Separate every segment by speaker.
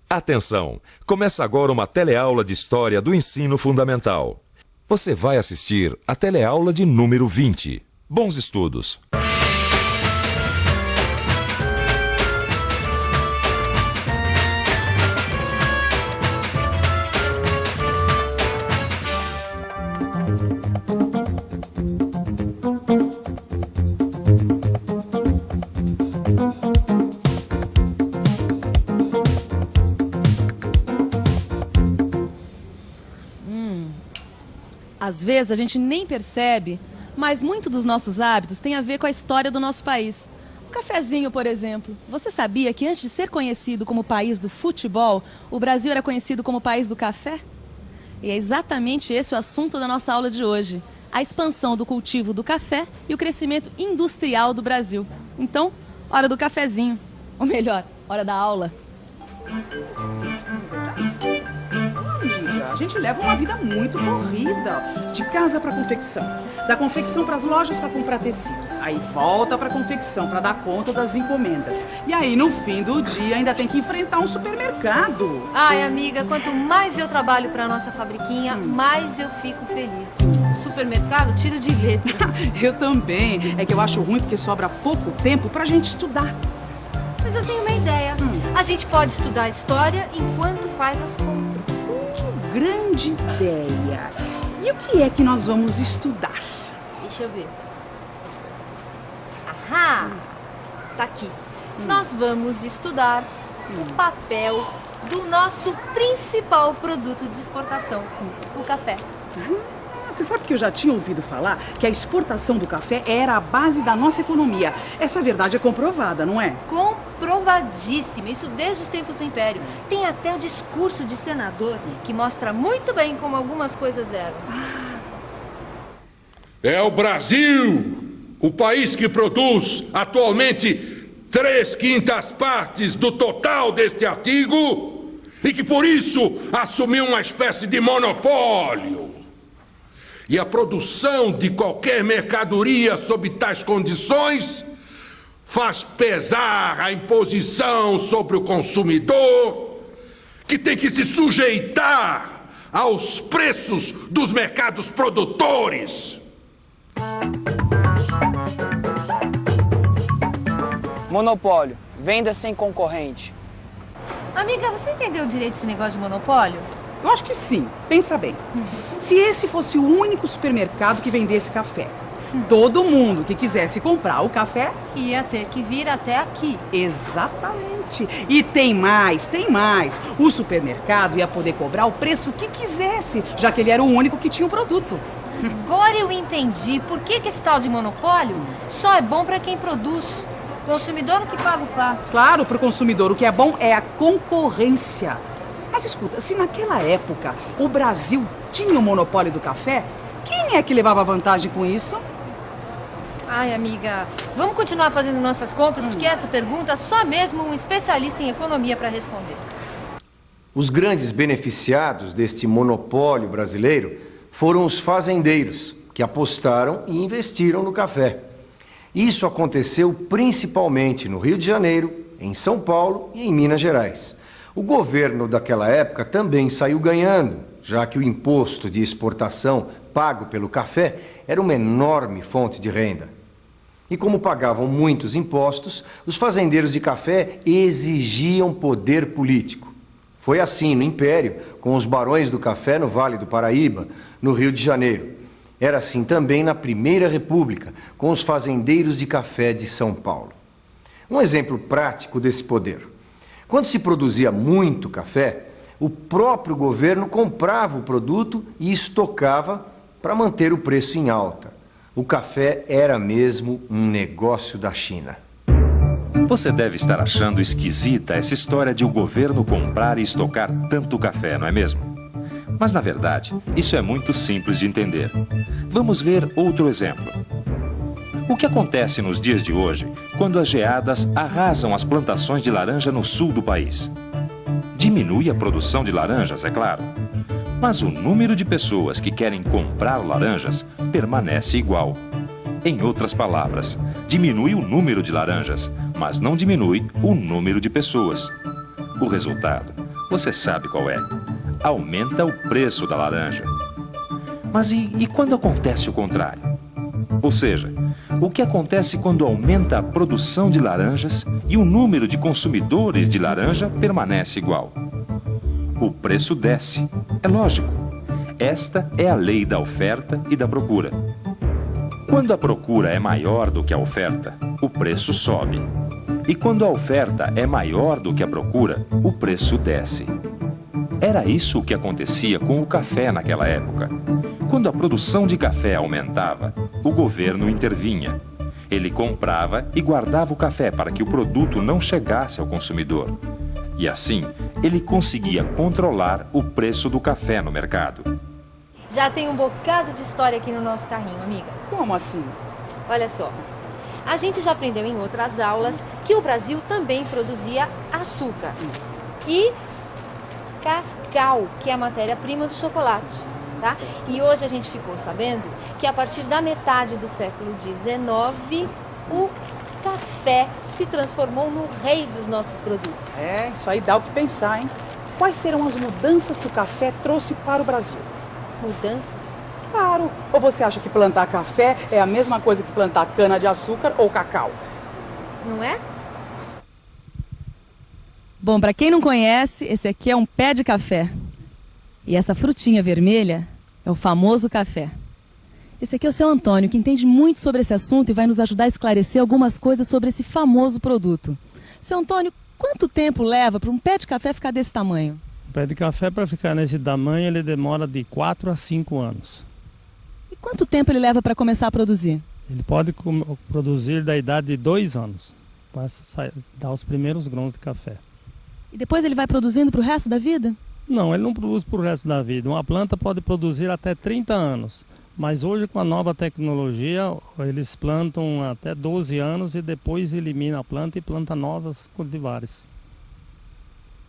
Speaker 1: Atenção! Começa agora uma teleaula de História do Ensino Fundamental. Você vai assistir a teleaula de número 20. Bons estudos!
Speaker 2: Às vezes a gente nem percebe, mas muito dos nossos hábitos tem a ver com a história do nosso país. O cafezinho, por exemplo. Você sabia que antes de ser conhecido como país do futebol, o Brasil era conhecido como país do café? E é exatamente esse o assunto da nossa aula de hoje. A expansão do cultivo do café e o crescimento industrial do Brasil. Então, hora do cafezinho. Ou melhor, hora da aula.
Speaker 3: A gente leva uma vida muito corrida, de casa para confecção, da confecção para as lojas para comprar tecido, aí volta para confecção para dar conta das encomendas, e aí no fim do dia ainda tem que enfrentar um supermercado.
Speaker 4: Ai, amiga, quanto mais eu trabalho para nossa fabriquinha, mais eu fico feliz. Supermercado, tiro de letra.
Speaker 3: Eu também, é que eu acho ruim porque sobra pouco tempo pra gente estudar.
Speaker 4: Mas eu tenho uma ideia. A gente pode estudar história enquanto faz as compras.
Speaker 3: Grande ideia. E o que é que nós vamos estudar?
Speaker 4: Deixa eu ver. Ahá! Tá aqui. Nós vamos estudar o papel do nosso principal produto de exportação, o café.
Speaker 3: Você sabe que eu já tinha ouvido falar que a exportação do café era a base da nossa economia. Essa verdade é comprovada, não é?
Speaker 4: Comprovadíssima, isso desde os tempos do Império. Tem até o discurso de senador que mostra muito bem como algumas coisas eram.
Speaker 5: É o Brasil, o país que produz atualmente 3/5 partes do total deste artigo e que por isso assumiu uma espécie de monopólio. E a produção de qualquer mercadoria sob tais condições faz pesar a imposição sobre o consumidor, que tem que se sujeitar aos preços dos mercados produtores.
Speaker 6: Monopólio, venda sem concorrente.
Speaker 4: Amiga, você entendeu direito esse negócio de monopólio?
Speaker 3: Eu acho que sim. Pensa bem. Se esse fosse o único supermercado que vendesse café, todo mundo que quisesse comprar o café
Speaker 4: ia ter que vir até aqui.
Speaker 3: Exatamente. E tem mais, tem mais. O supermercado ia poder cobrar o preço que quisesse, já que ele era o único que tinha o produto.
Speaker 4: Agora eu entendi por que esse tal de monopólio só é bom para quem produz. O consumidor que paga o pato.
Speaker 3: Claro, para o consumidor o que é bom é a concorrência. Mas escuta, se naquela época o Brasil tinha o monopólio do café, quem é que levava vantagem com isso?
Speaker 4: Ai, amiga, vamos continuar fazendo nossas compras, porque essa pergunta só mesmo um especialista em economia para responder.
Speaker 7: Os grandes beneficiados deste monopólio brasileiro foram os fazendeiros, que apostaram e investiram no café. Isso aconteceu principalmente no Rio de Janeiro, em São Paulo e em Minas Gerais. O governo daquela época também saiu ganhando, já que o imposto de exportação pago pelo café era uma enorme fonte de renda. E como pagavam muitos impostos, os fazendeiros de café exigiam poder político. Foi assim no Império, com os barões do café no Vale do Paraíba, no Rio de Janeiro. Era assim também na Primeira República, com os fazendeiros de café de São Paulo. Um exemplo prático desse poder. Quando se produzia muito café, o próprio governo comprava o produto e estocava para manter o preço em alta. O café era mesmo um negócio da China.
Speaker 1: Você deve estar achando esquisita essa história de o governo comprar e estocar tanto café, não é mesmo? Mas, na verdade, isso é muito simples de entender. Vamos ver outro exemplo. O que acontece nos dias de hoje quando as geadas arrasam as plantações de laranja no sul do país? Diminui a produção de laranjas, é claro. Mas o número de pessoas que querem comprar laranjas permanece igual. Em outras palavras, diminui o número de laranjas, mas não diminui o número de pessoas. O resultado: Você sabe qual é. Aumenta o preço da laranja. Mas e quando acontece o contrário? Ou seja, o que acontece quando aumenta a produção de laranjas e o número de consumidores de laranja permanece igual? O preço desce. É lógico. Esta é a lei da oferta e da procura. Quando a procura é maior do que a oferta, o preço sobe. E quando a oferta é maior do que a procura, o preço desce. Era isso o que acontecia com o café naquela época. Quando a produção de café aumentava, o governo intervinha. Ele comprava e guardava o café para que o produto não chegasse ao consumidor. E assim, ele conseguia controlar o preço do café no mercado.
Speaker 4: Já tem um bocado de história aqui no nosso carrinho, amiga.
Speaker 3: Como assim?
Speaker 4: Olha só, a gente já aprendeu em outras aulas que o Brasil também produzia açúcar e cacau, que é a matéria-prima do chocolate, tá? E hoje a gente ficou sabendo que a partir da metade do século XIX, o café se transformou no rei dos nossos produtos.
Speaker 3: É, isso aí dá o que pensar, hein? Quais serão as mudanças que o café trouxe para o Brasil?
Speaker 4: Mudanças?
Speaker 3: Claro. Ou você acha que plantar café é a mesma coisa que plantar cana-de-açúcar ou cacau?
Speaker 4: Não é?
Speaker 2: Bom, para quem não conhece, esse aqui é um pé de café. E essa frutinha vermelha é o famoso café. Esse aqui é o seu Antônio, que entende muito sobre esse assunto e vai nos ajudar a esclarecer algumas coisas sobre esse famoso produto. Seu Antônio, quanto tempo leva para um pé de café ficar desse tamanho?
Speaker 8: O pé de café, para ficar nesse tamanho, ele demora de 4 a 5 anos.
Speaker 2: E quanto tempo ele leva para começar a produzir?
Speaker 8: Ele pode produzir da idade de 2 anos, para dar os primeiros grãos de café.
Speaker 2: E depois ele vai produzindo para o resto da vida?
Speaker 8: Não, ele não produz para o resto da vida. Uma planta pode produzir até 30 anos. Mas hoje, com a nova tecnologia, eles plantam até 12 anos e depois eliminam a planta e plantam novas cultivares.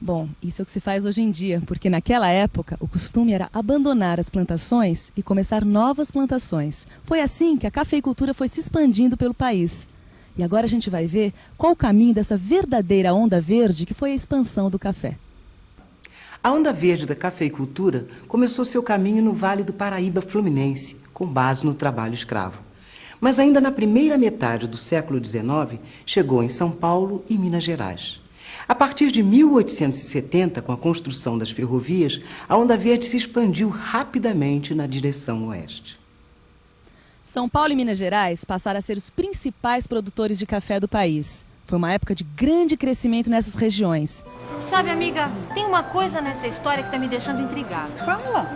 Speaker 2: Bom, isso é o que se faz hoje em dia, porque naquela época o costume era abandonar as plantações e começar novas plantações. Foi assim que a cafeicultura foi se expandindo pelo país. E agora a gente vai ver qual o caminho dessa verdadeira onda verde que foi a expansão do café.
Speaker 9: A onda verde da cafeicultura começou seu caminho no Vale do Paraíba Fluminense, com base no trabalho escravo. Mas ainda na primeira metade do século XIX, chegou em São Paulo e Minas Gerais. A partir de 1870, com a construção das ferrovias, a onda verde se expandiu rapidamente na direção oeste.
Speaker 2: São Paulo e Minas Gerais passaram a ser os principais produtores de café do país. Foi uma época de grande crescimento nessas regiões.
Speaker 4: Sabe, amiga, tem uma coisa nessa história que está me deixando intrigada.
Speaker 3: Fala!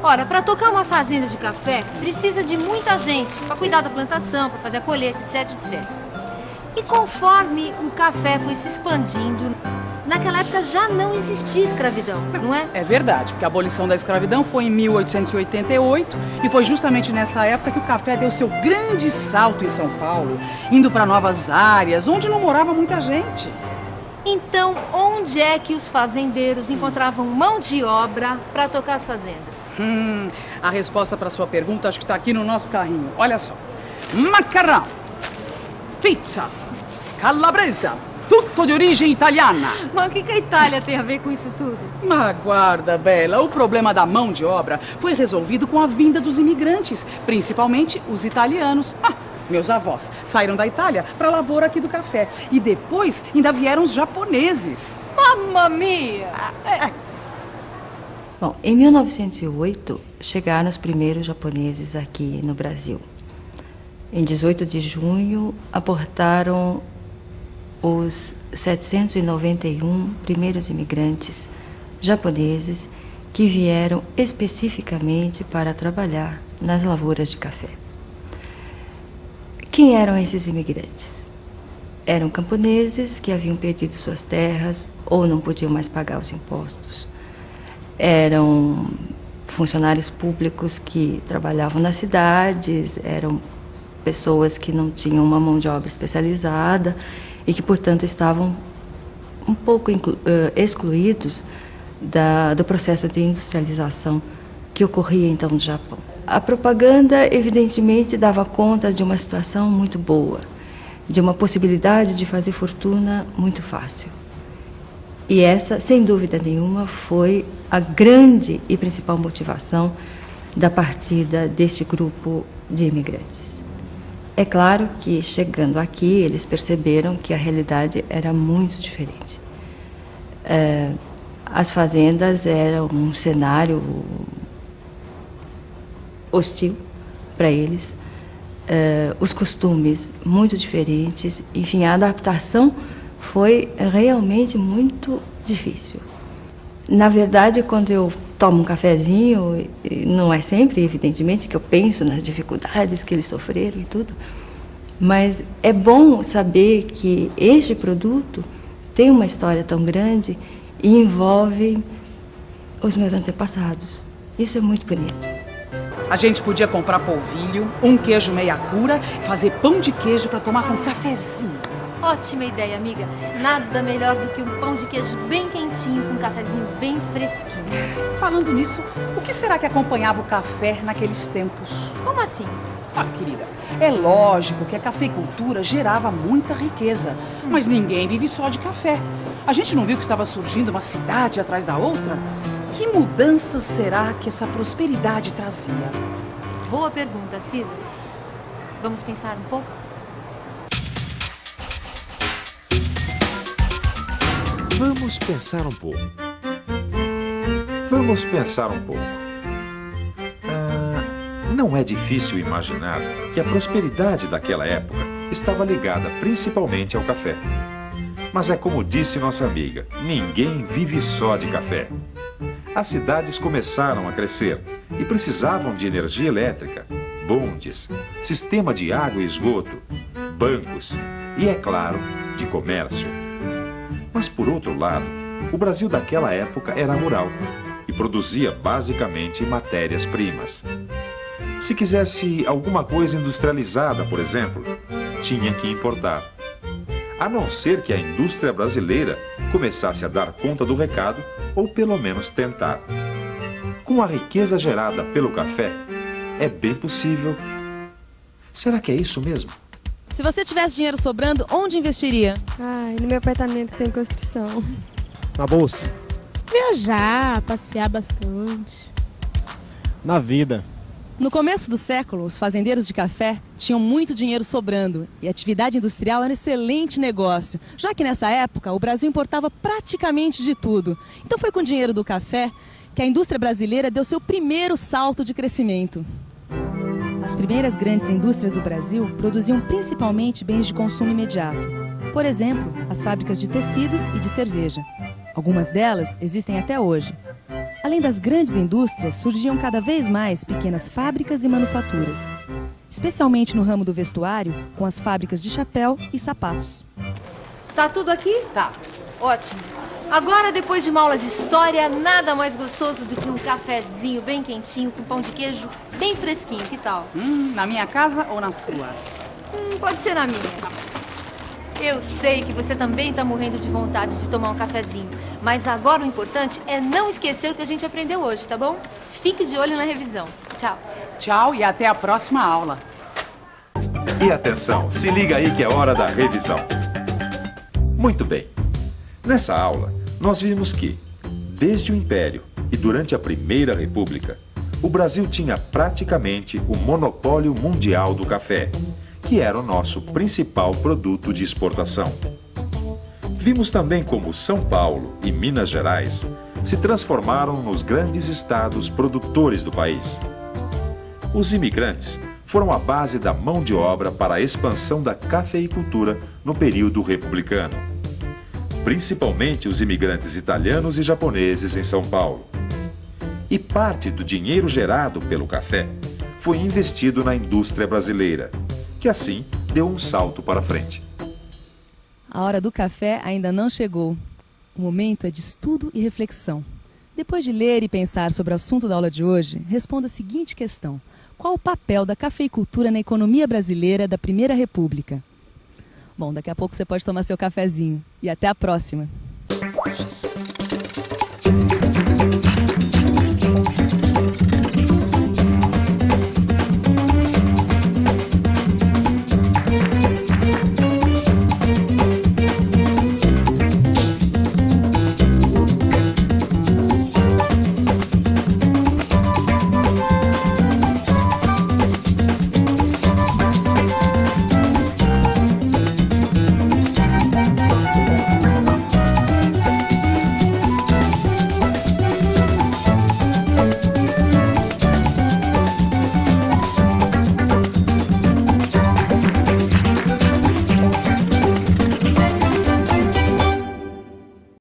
Speaker 4: Ora, para tocar uma fazenda de café, precisa de muita gente para cuidar da plantação, para fazer a colheita, etc, etc. E conforme o café foi se expandindo, naquela época já não existia escravidão, não é?
Speaker 3: É verdade, porque a abolição da escravidão foi em 1888 e foi justamente nessa época que o café deu seu grande salto em São Paulo, indo para novas áreas, onde não morava muita gente.
Speaker 4: Então, onde é que os fazendeiros encontravam mão de obra para tocar as fazendas?
Speaker 3: A resposta para sua pergunta acho que está aqui no nosso carrinho. Olha só. Macarrão, pizza, calabresa, tudo de origem italiana.
Speaker 4: Mas o que a Itália tem a ver com isso tudo?
Speaker 3: Mas guarda, Bela, o problema da mão de obra foi resolvido com a vinda dos imigrantes, principalmente os italianos. Meus avós saíram da Itália para a lavoura aqui do café. E depois ainda vieram os japoneses.
Speaker 4: Mamma mia!
Speaker 10: Bom, em 1908 chegaram os primeiros japoneses aqui no Brasil. Em 18 de junho aportaram os 791 primeiros imigrantes japoneses que vieram especificamente para trabalhar nas lavouras de café. Quem eram esses imigrantes? Eram camponeses que haviam perdido suas terras ou não podiam mais pagar os impostos. Eram funcionários públicos que trabalhavam nas cidades, eram pessoas que não tinham uma mão de obra especializada e que, portanto, estavam um pouco excluídos do processo de industrialização que ocorria então no Japão. A propaganda, evidentemente, dava conta de uma situação muito boa, de uma possibilidade de fazer fortuna muito fácil. E essa, sem dúvida nenhuma, foi a grande e principal motivação da partida deste grupo de imigrantes. É claro que, chegando aqui, eles perceberam que a realidade era muito diferente. As fazendas eram um cenário hostil para eles, os costumes muito diferentes, enfim, a adaptação foi realmente muito difícil. Na verdade, quando eu tomo um cafezinho, não é sempre, evidentemente, que eu penso nas dificuldades que eles sofreram e tudo, mas é bom saber que este produto tem uma história tão grande e envolve os meus antepassados. Isso é muito bonito.
Speaker 3: A gente podia comprar polvilho, um queijo meia cura, fazer pão de queijo para tomar com um cafezinho.
Speaker 4: Ótima ideia, amiga. Nada melhor do que um pão de queijo bem quentinho com um cafezinho bem fresquinho.
Speaker 3: Falando nisso, o que será que acompanhava o café naqueles tempos?
Speaker 4: Como assim?
Speaker 3: Ah, querida, é lógico que a cafeicultura gerava muita riqueza, mas ninguém vive só de café. A gente não viu que estava surgindo uma cidade atrás da outra? Que mudanças será que essa prosperidade trazia?
Speaker 4: Boa pergunta, Cida. Vamos pensar um pouco?
Speaker 1: Vamos pensar um pouco. Vamos pensar um pouco. Não é difícil imaginar que a prosperidade daquela época estava ligada principalmente ao café. Mas é como disse nossa amiga, ninguém vive só de café. As cidades começaram a crescer e precisavam de energia elétrica, bondes, sistema de água e esgoto, bancos e, é claro, de comércio. Mas, por outro lado, o Brasil daquela época era rural e produzia basicamente matérias-primas. Se quisesse alguma coisa industrializada, por exemplo, tinha que importar. A não ser que a indústria brasileira começasse a dar conta do recado, ou pelo menos tentar. Com a riqueza gerada pelo café, é bem possível. Será que é isso mesmo?
Speaker 2: Se você tivesse dinheiro sobrando, onde investiria?
Speaker 11: No meu apartamento que tem construção.
Speaker 12: Na bolsa.
Speaker 11: Viajar, passear bastante.
Speaker 12: Na vida.
Speaker 2: No começo do século, os fazendeiros de café tinham muito dinheiro sobrando e a atividade industrial era um excelente negócio, já que nessa época o Brasil importava praticamente de tudo. Então foi com o dinheiro do café que a indústria brasileira deu seu primeiro salto de crescimento. As primeiras grandes indústrias do Brasil produziam principalmente bens de consumo imediato. Por exemplo, as fábricas de tecidos e de cerveja. Algumas delas existem até hoje. Além das grandes indústrias, surgiam cada vez mais pequenas fábricas e manufaturas, especialmente no ramo do vestuário, com as fábricas de chapéu e sapatos.
Speaker 4: Tá tudo aqui?
Speaker 3: Tá.
Speaker 4: Ótimo. Agora, depois de uma aula de história, nada mais gostoso do que um cafezinho bem quentinho com pão de queijo bem fresquinho. Que tal?
Speaker 3: Na minha casa ou na sua?
Speaker 4: Pode ser na minha. Eu sei que você também está morrendo de vontade de tomar um cafezinho, mas agora o importante é não esquecer o que a gente aprendeu hoje, tá bom? Fique de olho na revisão. Tchau.
Speaker 3: Tchau e até a próxima aula.
Speaker 1: E atenção, se liga aí que é hora da revisão. Muito bem. Nessa aula, nós vimos que, desde o Império e durante a Primeira República, o Brasil tinha praticamente o monopólio mundial do café, que era o nosso principal produto de exportação. Vimos também como São Paulo e Minas Gerais se transformaram nos grandes estados produtores do país. Os imigrantes foram a base da mão de obra para a expansão da cafeicultura no período republicano, principalmente os imigrantes italianos e japoneses em São Paulo. E parte do dinheiro gerado pelo café foi investido na indústria brasileira, que assim deu um salto para frente.
Speaker 2: A hora do café ainda não chegou. O momento é de estudo e reflexão. Depois de ler e pensar sobre o assunto da aula de hoje, responda a seguinte questão: qual o papel da cafeicultura na economia brasileira da Primeira República? Bom, daqui a pouco você pode tomar seu cafezinho. E até a próxima!